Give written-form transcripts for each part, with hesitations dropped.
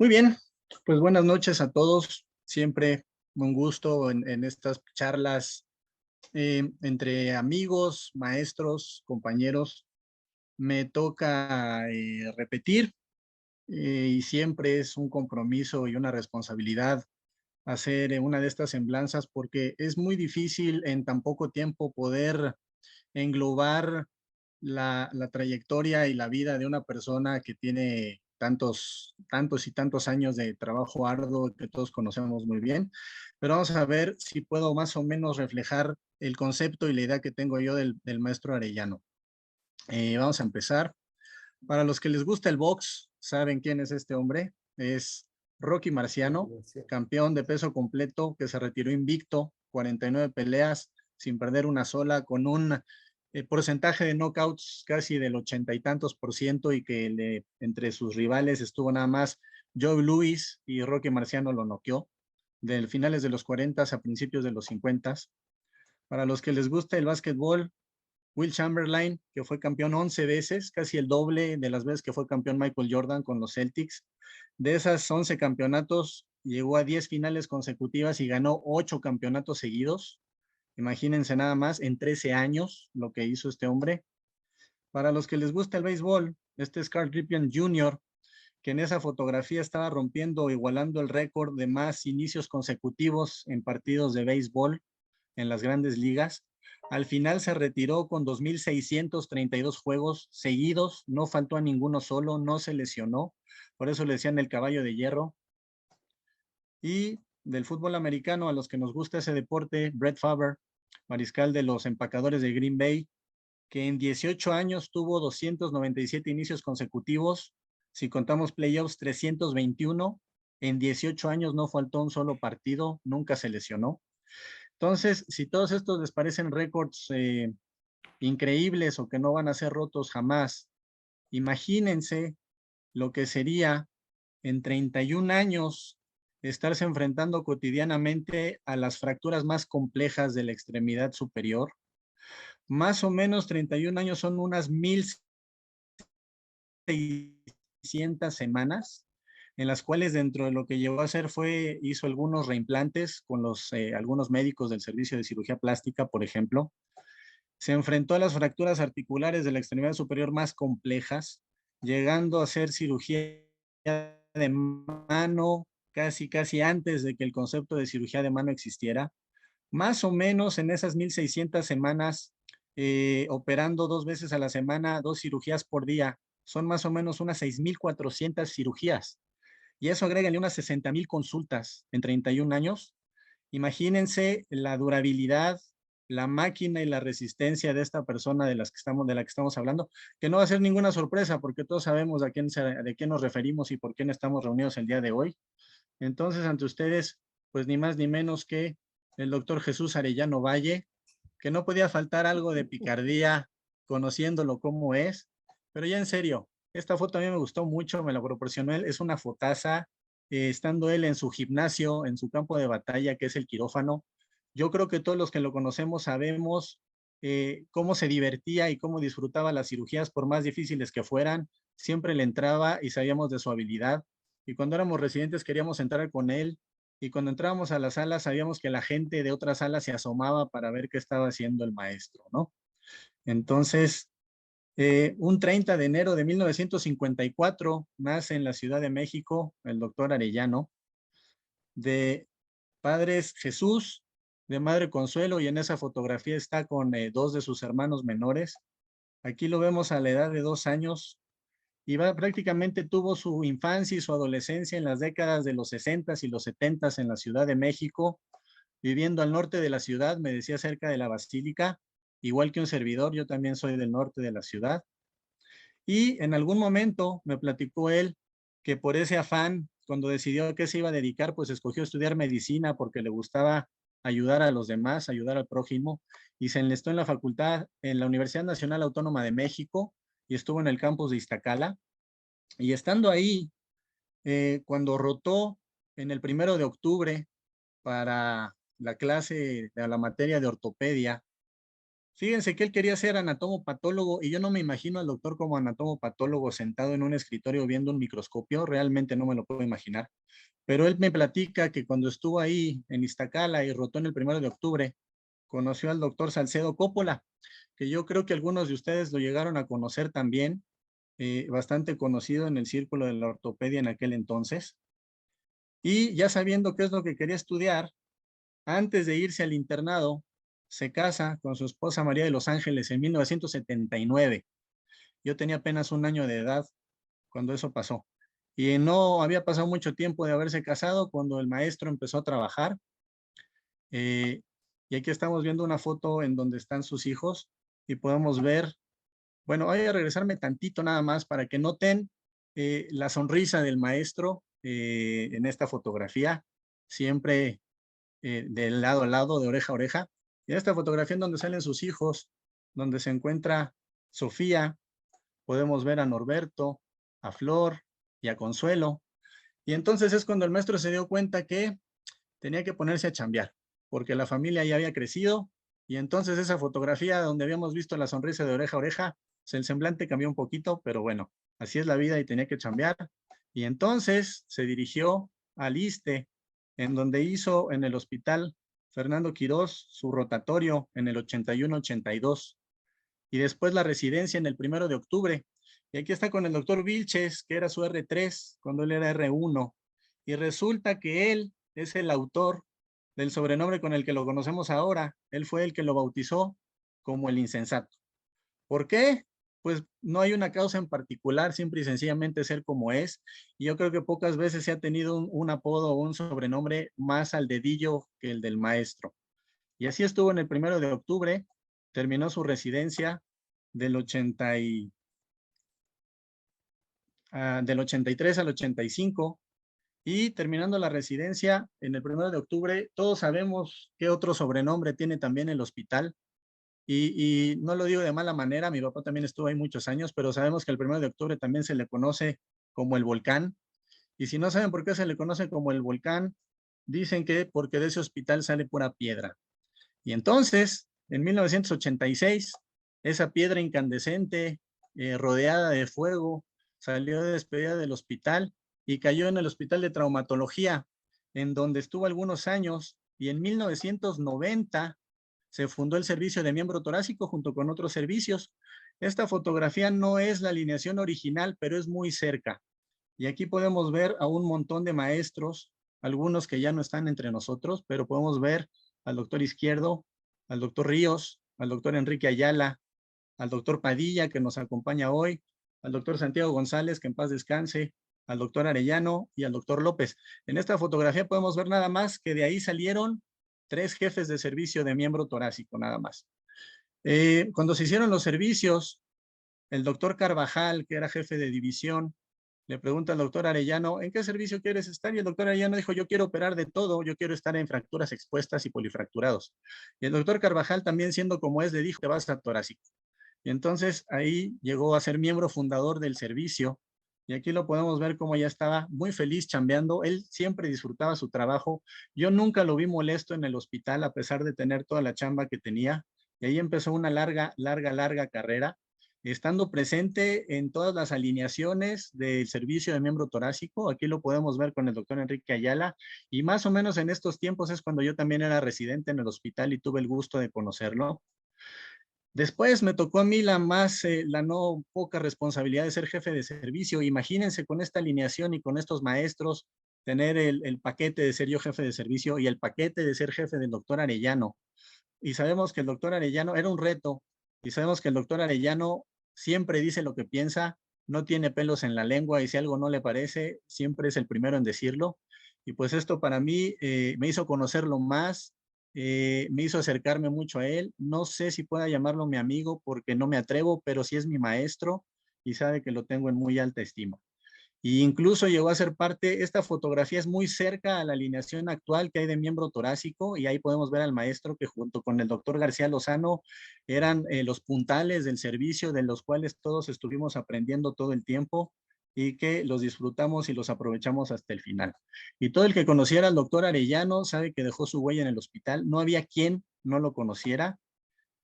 Muy bien, pues buenas noches a todos. Siempre un gusto en estas charlas entre amigos, maestros, compañeros. Me toca repetir y siempre es un compromiso y una responsabilidad hacer una de estas semblanzas porque es muy difícil en tan poco tiempo poder englobar la trayectoria y la vida de una persona que tiene tantos y tantos años de trabajo arduo que todos conocemos muy bien. Pero vamos a ver si puedo más o menos reflejar el concepto y la idea que tengo yo del maestro Arellano. Vamos a empezar. Para los que les gusta el box, ¿saben quién es este hombre? Es Rocky Marciano, campeón de peso completo que se retiró invicto, 49 peleas sin perder una sola, con un porcentaje de knockouts casi del 80 y tantos por ciento y que entre sus rivales estuvo nada más Joe Louis y Rocky Marciano lo noqueó, de finales de los 40 a principios de los 50. Para los que les gusta el básquetbol, Will Chamberlain, que fue campeón 11 veces, casi el doble de las veces que fue campeón Michael Jordan con los Celtics. De esas 11 campeonatos, llegó a 10 finales consecutivas y ganó 8 campeonatos seguidos. Imagínense nada más en 13 años lo que hizo este hombre. Para los que les gusta el béisbol, este es Carl Ripken Jr., que en esa fotografía estaba rompiendo, igualando el récord de más inicios consecutivos en partidos de béisbol en las grandes ligas. Al final se retiró con 2,632 juegos seguidos, no faltó a ninguno solo, no se lesionó, por eso le decían el caballo de hierro. Y del fútbol americano, a los que nos gusta ese deporte, Brett Favre, mariscal de los empacadores de Green Bay, que en 18 años tuvo 297 inicios consecutivos, si contamos playoffs 321, en 18 años no faltó un solo partido, nunca se lesionó. Entonces, si todos estos les parecen récords increíbles o que no van a ser rotos jamás, imagínense lo que sería en 31 años estarse enfrentando cotidianamente a las fracturas más complejas de la extremidad superior. Más o menos 31 años son unas 1,600 semanas, en las cuales dentro de lo que llegó a hacer hizo algunos reimplantes con algunos médicos del servicio de cirugía plástica, por ejemplo. Se enfrentó a las fracturas articulares de la extremidad superior más complejas, llegando a hacer cirugía de mano casi antes de que el concepto de cirugía de mano existiera. Más o menos en esas 1,600 semanas, operando 2 veces a la semana, 2 cirugías por día, son más o menos unas 6,400 cirugías. Y eso agrégale unas 60,000 consultas en 31 años. Imagínense la durabilidad, la máquina y la resistencia de esta persona de la que estamos hablando, que no va a ser ninguna sorpresa porque todos sabemos de quién nos referimos y por quién estamos reunidos el día de hoy. Entonces, ante ustedes, pues ni más ni menos que el doctor Jesús Arellano Valle, que no podía faltar algo de picardía conociéndolo como es, pero ya en serio, esta foto a mí me gustó mucho, me la proporcionó él, es una fotaza, estando él en su gimnasio, en su campo de batalla, que es el quirófano. Yo creo que todos los que lo conocemos sabemos cómo se divertía y cómo disfrutaba las cirugías, por más difíciles que fueran, siempre le entraba y sabíamos de su habilidad. Y cuando éramos residentes queríamos entrar con él, y cuando entrábamos a la sala sabíamos que la gente de otras salas se asomaba para ver qué estaba haciendo el maestro, ¿no? Entonces, un 30 de enero de 1954 nace en la Ciudad de México el doctor Arellano, de padres Jesús, de madre Consuelo, y en esa fotografía está con 2 de sus hermanos menores. Aquí lo vemos a la edad de 2 años, y prácticamente tuvo su infancia y su adolescencia en las décadas de los 60s y los 70s en la Ciudad de México, viviendo al norte de la ciudad, me decía, cerca de la Basílica, igual que un servidor, yo también soy del norte de la ciudad. Y en algún momento me platicó él que por ese afán, cuando decidió a qué se iba a dedicar, pues escogió estudiar medicina porque le gustaba ayudar a los demás, ayudar al prójimo, y se enlistó en la facultad, en la Universidad Nacional Autónoma de México, y estuvo en el campus de Iztacala. Y estando ahí, cuando rotó en el 1 de octubre para la clase de la materia de ortopedia, Fíjense que él quería ser anatomopatólogo y yo no me imagino al doctor como anatomopatólogo sentado en un escritorio viendo un microscopio, realmente no me lo puedo imaginar. Pero él me platica que cuando estuvo ahí en Iztacala y rotó en el 1 de octubre, conoció al doctor Salcedo Coppola, que yo creo que algunos de ustedes lo llegaron a conocer también, bastante conocido en el círculo de la ortopedia en aquel entonces. Y ya sabiendo qué es lo que quería estudiar, antes de irse al internado, se casa con su esposa María de los Ángeles en 1979. Yo tenía apenas 1 año de edad cuando eso pasó. Y no había pasado mucho tiempo de haberse casado cuando el maestro empezó a trabajar. Eh, y aquí estamos viendo una foto en donde están sus hijos y podemos ver, bueno, voy a regresarme tantito nada más para que noten la sonrisa del maestro en esta fotografía, siempre de lado a lado, de oreja a oreja. Y esta fotografía en donde salen sus hijos, donde se encuentra Sofía, podemos ver a Norberto, a Flor y a Consuelo. Y entonces es cuando el maestro se dio cuenta que tenía que ponerse a chambear, porque la familia ya había crecido. Y entonces esa fotografía donde habíamos visto la sonrisa de oreja a oreja, pues el semblante cambió un poquito, pero bueno, así es la vida y tenía que chambear. Y entonces se dirigió al ISSSTE, en donde hizo en el hospital Fernando Quirós su rotatorio en el 81-82 y después la residencia en el 1 de octubre. Y aquí está con el doctor Vilches, que era su R3 cuando él era R1. Y resulta que él es el autor del sobrenombre con el que lo conocemos ahora. Él fue el que lo bautizó como el insensato. ¿Por qué? Pues no hay una causa en particular, simple y sencillamente ser como es. Y yo creo que pocas veces se ha tenido un apodo o un sobrenombre más al dedillo que el del maestro. Y así estuvo en el 1 de octubre, terminó su residencia del 83 al 85 y terminando la residencia en el 1 de octubre, todos sabemos qué otro sobrenombre tiene también el hospital. Y no lo digo de mala manera, mi papá también estuvo ahí muchos años, pero sabemos que el 1 de octubre también se le conoce como el volcán. Y si no saben por qué se le conoce como el volcán, dicen que porque de ese hospital sale pura piedra. Y entonces, en 1986, esa piedra incandescente, rodeada de fuego, salió de despedida del hospital y cayó en el hospital de traumatología, en donde estuvo algunos años, y en 1990 se fundó el servicio de miembro torácico junto con otros servicios. Esta fotografía no es la alineación original, pero es muy cerca. Y aquí podemos ver a un montón de maestros, algunos que ya no están entre nosotros, pero podemos ver al doctor Izquierdo, al doctor Ríos, al doctor Enrique Ayala, al doctor Padilla, que nos acompaña hoy, al doctor Santiago González, que en paz descanse, al doctor Arellano y al doctor López. En esta fotografía podemos ver nada más que de ahí salieron 3 jefes de servicio de miembro torácico, nada más. Cuando se hicieron los servicios, el doctor Carvajal, que era jefe de división, le pregunta al doctor Arellano, ¿en qué servicio quieres estar? Y el doctor Arellano dijo, yo quiero operar de todo, yo quiero estar en fracturas expuestas y polifracturados. Y el doctor Carvajal también, siendo como es, le dijo, te vas a torácico. Y entonces ahí llegó a ser miembro fundador del servicio. Y aquí lo podemos ver como ya estaba muy feliz chambeando. Él siempre disfrutaba su trabajo. Yo nunca lo vi molesto en el hospital, a pesar de tener toda la chamba que tenía. Y ahí empezó una larga carrera, estando presente en todas las alineaciones del servicio de miembro torácico. Aquí lo podemos ver con el doctor Enrique Ayala. Y más o menos en estos tiempos es cuando yo también era residente en el hospital y tuve el gusto de conocerlo. Después me tocó a mí la no poca responsabilidad de ser jefe de servicio. Imagínense con esta alineación y con estos maestros, tener el paquete de ser yo jefe de servicio y el paquete de ser jefe del doctor Arellano. Y sabemos que el doctor Arellano era un reto, y sabemos que el doctor Arellano siempre dice lo que piensa, no tiene pelos en la lengua, y si algo no le parece, siempre es el primero en decirlo. Y pues esto para mí me hizo conocerlo más, me hizo acercarme mucho a él. No sé si pueda llamarlo mi amigo porque no me atrevo, pero sí es mi maestro y sabe que lo tengo en muy alta estima. Y incluso llegó a ser parte, esta fotografía es muy cerca a la alineación actual que hay de miembro torácico, y ahí podemos ver al maestro que junto con el doctor García Lozano eran los puntales del servicio, de los cuales todos estuvimos aprendiendo todo el tiempo y que los disfrutamos y los aprovechamos hasta el final. Y todo el que conociera al doctor Arellano sabe que dejó su huella en el hospital, no había quien no lo conociera.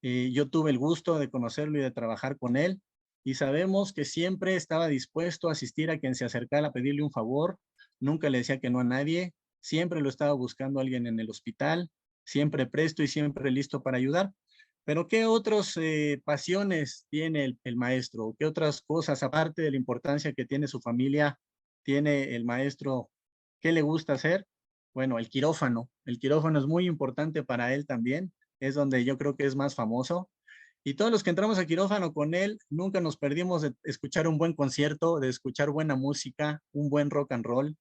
Yo tuve el gusto de conocerlo y de trabajar con él y sabemos que siempre estaba dispuesto a asistir a quien se acercara a pedirle un favor, nunca le decía que no a nadie, siempre lo estaba buscando a alguien en el hospital, siempre presto y siempre listo para ayudar. Pero ¿qué otras pasiones tiene el maestro? ¿Qué otras cosas, aparte de la importancia que tiene su familia, tiene el maestro? ¿Qué le gusta hacer? Bueno, el quirófano. El quirófano es muy importante para él también. Es donde yo creo que es más famoso. Y todos los que entramos a quirófano con él, nunca nos perdimos de escuchar un buen concierto, de escuchar buena música, un buen rock and roll.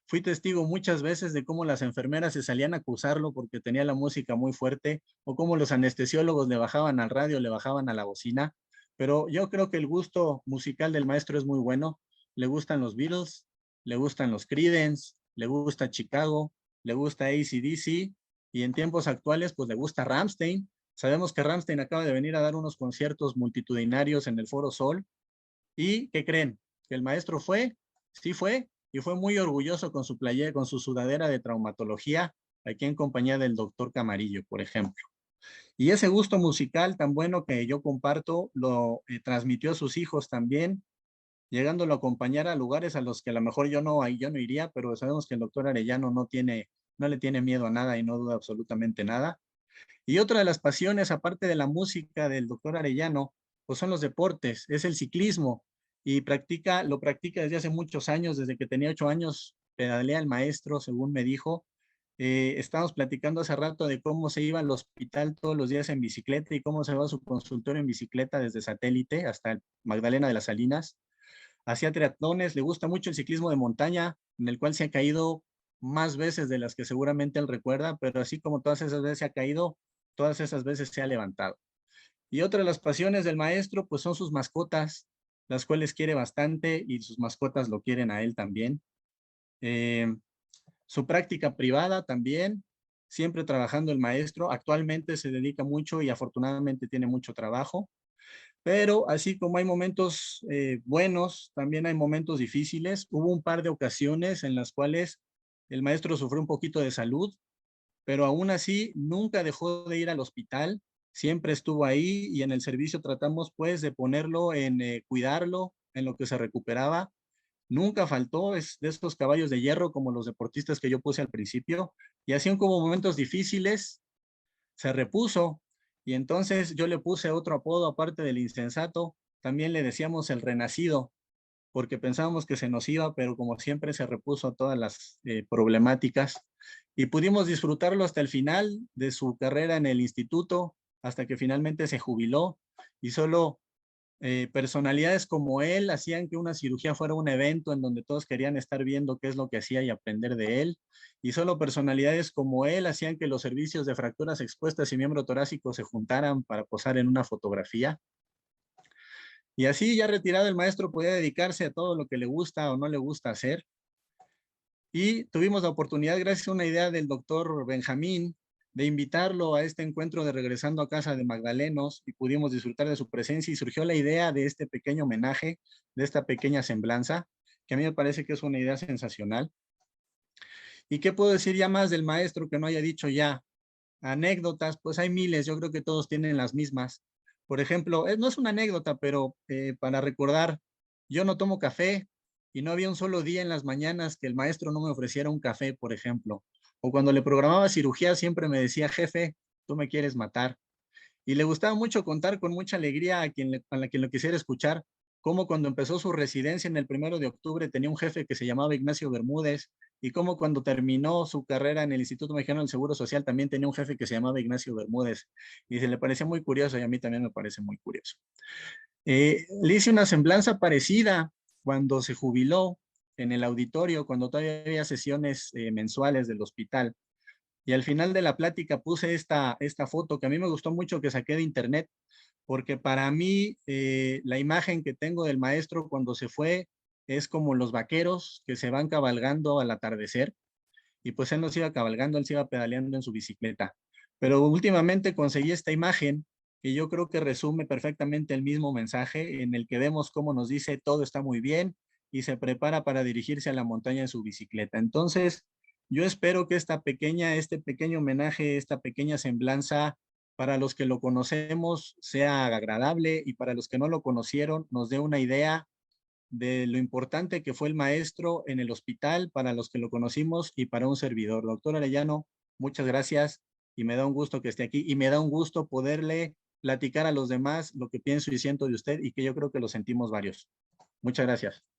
Fui testigo muchas veces de cómo las enfermeras se salían a acusarlo porque tenía la música muy fuerte o cómo los anestesiólogos le bajaban al radio, le bajaban a la bocina. Pero yo creo que el gusto musical del maestro es muy bueno. Le gustan los Beatles, le gustan los Creedence, le gusta Chicago, le gusta AC/DC y en tiempos actuales pues le gusta Rammstein. Sabemos que Rammstein acaba de venir a dar unos conciertos multitudinarios en el Foro Sol. ¿Y qué creen? Que el maestro fue, sí fue, y fue muy orgulloso con su playera, con su sudadera de traumatología, aquí en compañía del doctor Camarillo, por ejemplo. Y ese gusto musical tan bueno que yo comparto, lo transmitió a sus hijos también, llegándolo a acompañar a lugares a los que a lo mejor yo no iría, pero sabemos que el doctor Arellano no le tiene miedo a nada y no duda absolutamente nada. Y otra de las pasiones, aparte de la música del doctor Arellano, pues son los deportes, es el ciclismo y lo practica desde hace muchos años, desde que tenía 8 años, pedalea el maestro, según me dijo. Estábamos platicando hace rato de cómo se iba al hospital todos los días en bicicleta y cómo se va a su consultorio en bicicleta desde Satélite hasta Magdalena de las Salinas. Hacía triatlones, le gusta mucho el ciclismo de montaña, en el cual se ha caído más veces de las que seguramente él recuerda, pero así como todas esas veces se ha caído, todas esas veces se ha levantado. Y otra de las pasiones del maestro, pues son sus mascotas, las cuales quiere bastante y sus mascotas lo quieren a él también. Eh, Su práctica privada también, siempre trabajando el maestro, actualmente se dedica mucho y afortunadamente tiene mucho trabajo. Pero así como hay momentos buenos, también hay momentos difíciles. Hubo un par de ocasiones en las cuales el maestro sufrió un poquito de salud, pero aún así nunca dejó de ir al hospital, siempre estuvo ahí y en el servicio tratamos pues de ponerlo en cuidarlo en lo que se recuperaba. Nunca faltó, es de estos caballos de hierro como los deportistas que yo puse al principio, y así como momentos difíciles, se repuso y entonces yo le puse otro apodo aparte del insensato, también le decíamos el renacido, porque pensábamos que se nos iba, pero como siempre se repuso a todas las problemáticas y pudimos disfrutarlo hasta el final de su carrera en el instituto, hasta que finalmente se jubiló y solo personalidades como él hacían que una cirugía fuera un evento en donde todos querían estar viendo qué es lo que hacía y aprender de él. Y solo personalidades como él hacían que los servicios de fracturas expuestas y miembro torácico se juntaran para posar en una fotografía. Y así ya retirado el maestro podía dedicarse a todo lo que le gusta o no le gusta hacer. Y tuvimos la oportunidad, gracias a una idea del doctor Benjamín, de invitarlo a este encuentro de Regresando a Casa de Magdalenos y pudimos disfrutar de su presencia y surgió la idea de este pequeño homenaje, de esta pequeña semblanza, que a mí me parece que es una idea sensacional. ¿Y qué puedo decir ya más del maestro que no haya dicho ya? Anécdotas, pues hay miles, yo creo que todos tienen las mismas. Por ejemplo, no es una anécdota, pero para recordar, yo no tomo café y no había un solo día en las mañanas que el maestro no me ofreciera un café, por ejemplo. O cuando le programaba cirugía siempre me decía, jefe, tú me quieres matar. Y le gustaba mucho contar con mucha alegría a quien lo quisiera escuchar, como cuando empezó su residencia en el 1 de octubre tenía un jefe que se llamaba Ignacio Bermúdez, y como cuando terminó su carrera en el Instituto Mexicano del Seguro Social también tenía un jefe que se llamaba Ignacio Bermúdez, y se le parecía muy curioso, y a mí también me parece muy curioso. Le hice una semblanza parecida cuando se jubiló en el auditorio, cuando todavía había sesiones mensuales del hospital. Y al final de la plática puse esta foto que a mí me gustó mucho que saqué de internet, porque para mí la imagen que tengo del maestro cuando se fue es como los vaqueros que se van cabalgando al atardecer, y pues él no se iba cabalgando, él se iba pedaleando en su bicicleta. Pero últimamente conseguí esta imagen que yo creo que resume perfectamente el mismo mensaje, en el que vemos cómo nos dice todo está muy bien y se prepara para dirigirse a la montaña en su bicicleta. Entonces, yo espero que este pequeño homenaje, esta pequeña semblanza para los que lo conocemos sea agradable y para los que no lo conocieron nos dé una idea de lo importante que fue el maestro en el hospital para los que lo conocimos y para un servidor. Doctor Arellano, muchas gracias y me da un gusto que esté aquí y me da un gusto poderle platicar a los demás lo que pienso y siento de usted y que yo creo que lo sentimos varios. Muchas gracias.